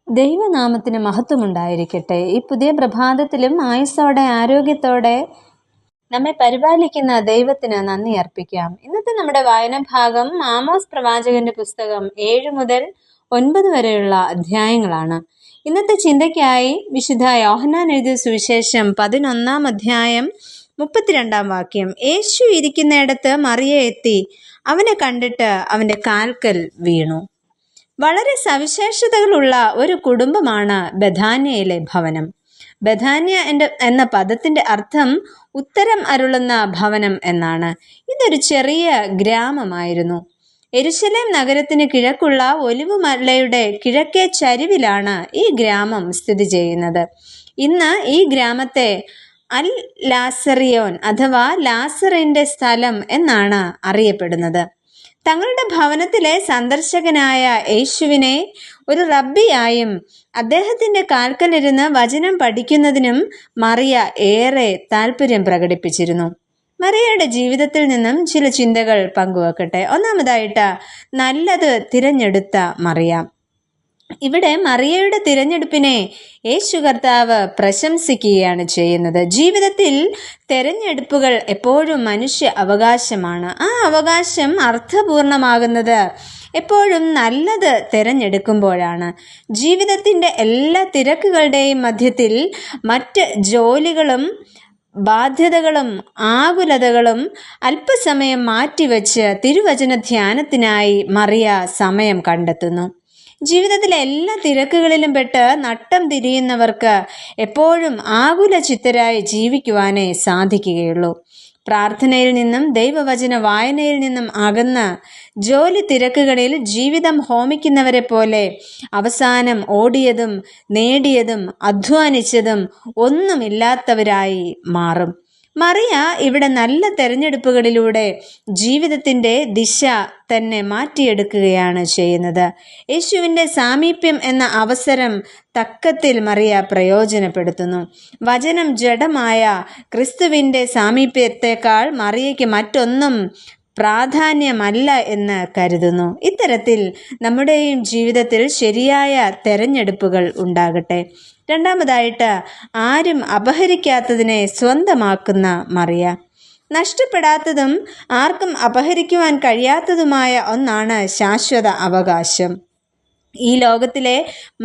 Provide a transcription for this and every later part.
ദൈവനാമത്തിന് മഹത്വമുണ്ടായിരിക്കട്ടെ. ഈ പുതിയ പ്രഭാതത്തിലും ആയുസ്സോടെ ആരോഗ്യത്തോടെ നമ്മെ പരിപാലിക്കുന്ന ദൈവത്തിന് നന്ദി അർപ്പിക്കാം. ഇന്നത്തെ നമ്മുടെ വായന ഭാഗം ആമോസ് പ്രവാചകന്റെ പുസ്തകം 7 മുതൽ 9 വരെയുള്ള അധ്യായങ്ങളാണ്. ഇന്നത്തെ ചിന്തയ്ക്കായി വിശുദ്ധ യോഹന്നാൻ എഴുതിയ സുവിശേഷം 11 അധ്യായം 32 വാക്യം. യേശു ഇരിക്കുന്നിടത്ത് മറിയ എത്തി അവനെ കണ്ടിട്ട് അവന്റെ കാൽക്കൽ വീണു. വളരെ സവിശേഷതകളുള്ള ഒരു കുടുംബമാണ് ബഥാന്യയിലെ ഭവനം. ബഥാന്യ എന്ന പദത്തിന്റെ അർത്ഥം ഉത്തരം അരുളുന്ന ഭവനം എന്നാണ്. ഇതൊരു ചെറിയ ഗ്രാമമായിരുന്നു. യെരുശലേം നഗരത്തിന് കിഴക്കുള്ള ഒലിവ് മലയുടെ കിഴക്കേ ചരിവിലാണ് ഈ ഗ്രാമം സ്ഥിതി ചെയ്യുന്നത്. ഇന്ന് ഈ ഗ്രാമത്തെ അൽ ലാസറിയോൻ അഥവാ ലാസറിന്റെ സ്ഥലം എന്നാണ് അറിയപ്പെടുന്നത്. തങ്ങളുടെ ഭവനത്തിലെ സന്ദർശകനായ യേശുവിനെ ഒരു റബ്ബിയായും അദ്ദേഹത്തിന്റെ കാൽക്കലിരുന്ന് വചനം പഠിക്കുന്നതിനും മറിയ ഏറെ താല്പര്യം പ്രകടിപ്പിച്ചിരുന്നു. മറിയയുടെ ജീവിതത്തിൽ നിന്നും ചില ചിന്തകൾ പങ്കുവെക്കട്ടെ. ഒന്നാമതായിട്ട്, നല്ലത് തിരഞ്ഞെടുത്ത മറിയ. ഇവിടെ മറിയയുടെ തിരഞ്ഞെടുപ്പിനെ യേശു കർത്താവ് പ്രശംസിക്കുകയാണ് ചെയ്യുന്നത്. ജീവിതത്തിൽ തെരഞ്ഞെടുപ്പുകൾ എപ്പോഴും മനുഷ്യ അവകാശമാണ്. ആ അവകാശം അർത്ഥപൂർണമാകുന്നത് എപ്പോഴും നല്ലത് തിരഞ്ഞെടുക്കുമ്പോഴാണ്. ജീവിതത്തിൻ്റെ എല്ലാ തിരക്കുകളുടെയും മധ്യത്തിൽ മറ്റ് ജോലികളും ബാധ്യതകളും ആകുലതകളും അല്പസമയം മാറ്റിവെച്ച് തിരുവചന ധ്യാനത്തിനായി മറിയ സമയം കണ്ടെത്തുന്നു. ജീവിതത്തിലെ എല്ലാ തിരക്കുകളിലും പെട്ട് നട്ടം തിരിയുന്നവർക്ക് എപ്പോഴും ആകുല ചിത്തരായി ജീവിക്കുവാനേ സാധിക്കുകയുള്ളൂ. പ്രാർത്ഥനയിൽ നിന്നും ദൈവവചന വായനയിൽ നിന്നും അകന്ന് ജോലി തിരക്കുകളിൽ ജീവിതം ഹോമിക്കുന്നവരെ പോലെ അവസാനം ഓടിയതും നേടിയതും അധ്വാനിച്ചതും ഒന്നുമില്ലാത്തവരായി മാറും. മറിയ ഇവിടെ നല്ല തെരഞ്ഞെടുപ്പുകളിലൂടെ ജീവിതത്തിൻ്റെ ദിശ തന്നെ മാറ്റിയെടുക്കുകയാണ് ചെയ്യുന്നത്. യേശുവിൻ്റെ സാമീപ്യം എന്ന അവസരം തക്കത്തിൽ മറിയ പ്രയോജനപ്പെടുത്തുന്നു. വചനം ജഡമായ ക്രിസ്തുവിൻ്റെ സാമീപ്യത്തെക്കാൾ മറിയയ്ക്ക് മറ്റൊന്നും പ്രാധാന്യമല്ല എന്ന് കരുതുന്നു. ഇത്തരത്തിൽ നമ്മുടെയും ജീവിതത്തിൽ ശരിയായ തെരഞ്ഞെടുപ്പുകൾ ഉണ്ടാകട്ടെ. രണ്ടാമതായിട്ട്, ആരും അപഹരിക്കാത്തതിനെ സ്വന്തമാക്കുന്ന മറിയ. നഷ്ടപ്പെടാത്തതും ആർക്കും അപഹരിക്കുവാൻ കഴിയാത്തതുമായ ഒന്നാണ് ശാശ്വത അവകാശം. ഈ ലോകത്തിലെ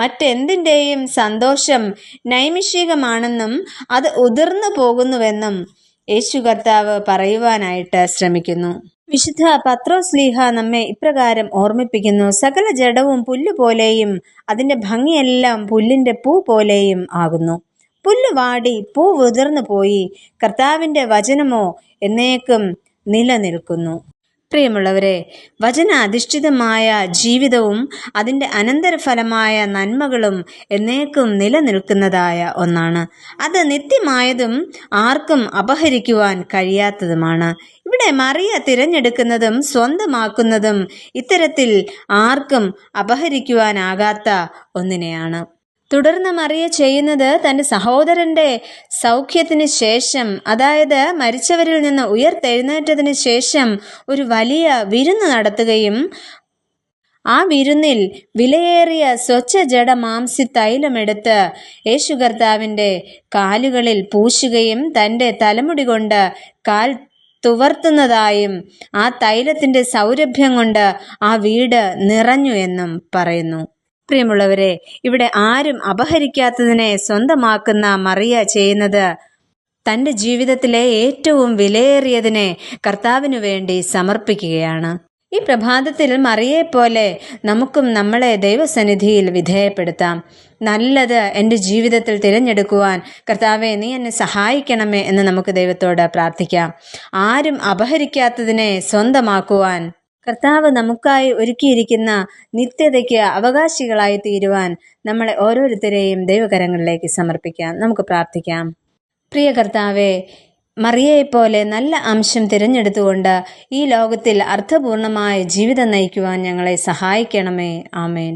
മറ്റെന്തിൻ്റെയും സന്തോഷം നൈമിഷികമാണെന്നും അത് ഉതിർന്നു പോകുന്നുവെന്നും യേശു കർത്താവ് പറയുവാനായിട്ട് ശ്രമിക്കുന്നു. വിശുദ്ധ പത്രോസ്ലീഹ നമ്മെ ഇപ്രകാരം ഓർമ്മിപ്പിക്കുന്നു: സകല ജഡവും പുല്ലുപോലെയും അതിൻ്റെ ഭംഗിയെല്ലാം പുല്ലിൻ്റെ പൂ പോലെയും ആകുന്നു. പുല്ല് വാടി പൂ ഉതിർന്നു പോയി, കർത്താവിൻ്റെ വചനമോ എന്നേക്കും നിലനിൽക്കുന്നു. പ്രിയമുള്ളവരെ, വചനാധിഷ്ഠിതമായ ജീവിതവും അതിൻ്റെ അനന്തരഫലമായ നന്മകളും എന്നേക്കും നിലനിൽക്കുന്നതായ ഒന്നാണ്. അത് നിത്യമായതും ആർക്കും അപഹരിക്കുവാൻ കഴിയാത്തതുമാണ്. ഇവിടെ മറിയ തിരഞ്ഞെടുക്കുന്നതും സ്വന്തമാക്കുന്നതും ഇത്തരത്തിൽ ആർക്കും അപഹരിക്കുവാനാകാത്ത ഒന്നിനെയാണ്. തുടർന്ന് മറിയ ചെയ്യുന്നത് തൻ്റെ സഹോദരൻ്റെ സൗഖ്യത്തിന് ശേഷം, അതായത് മരിച്ചവരിൽ നിന്ന് ഉയർത്തെഴുന്നേറ്റതിന് ശേഷം ഒരു വലിയ വിരുന്ന് നടത്തുകയും ആ വിരുന്നിൽ വിലയേറിയ സ്വച്ഛ ജഡമാംസി തൈലമെടുത്ത് യേശു കർത്താവിൻ്റെ കാലുകളിൽ പൂശുകയും തൻ്റെ തലമുടി കൊണ്ട് കാൽ തുവർത്തുന്നതായും ആ തൈലത്തിൻ്റെ സൗരഭ്യം കൊണ്ട് ആ വീട് നിറഞ്ഞു എന്നും പറയുന്നു. പ്രിയമുള്ളവരെ, ഇവിടെ ആരും അപഹരിക്കാത്തതിനെ സ്വന്തമാക്കുന്ന മറിയ ചെയ്യുന്നത് തൻ്റെ ജീവിതത്തിലെ ഏറ്റവും വിലയേറിയതിനെ കർത്താവിനു വേണ്ടി സമർപ്പിക്കുകയാണ്. ഈ പ്രഭാതത്തിൽ മറിയെപ്പോലെ നമുക്കും നമ്മളെ ദൈവസന്നിധിയിൽ വിധേയപ്പെടുത്താം. നല്ലത് എൻ്റെ ജീവിതത്തിൽ തിരഞ്ഞെടുക്കുവാൻ കർത്താവെ നീ എന്നെ സഹായിക്കണമേ എന്ന് നമുക്ക് ദൈവത്തോട് പ്രാർത്ഥിക്കാം. ആരും അപഹരിക്കാത്തതിനെ സ്വന്തമാക്കുവാൻ കർത്താവ് നമുക്കായി ഒരുക്കിയിരിക്കുന്ന നിത്യതയ്ക്ക് അവകാശികളായി തീരുവാൻ നമ്മളെ ഓരോരുത്തരെയും ദൈവകരങ്ങളിലേക്ക് സമർപ്പിക്കാം. നമുക്ക് പ്രാർത്ഥിക്കാം. പ്രിയ കർത്താവെ, മറിയയെപ്പോലെ നല്ല അംശം തിരഞ്ഞെടുത്തുകൊണ്ട് ഈ ലോകത്തിൽ അർത്ഥപൂർണമായ ജീവിതം നയിക്കുവാൻ ഞങ്ങളെ സഹായിക്കണമേ. ആമേൻ.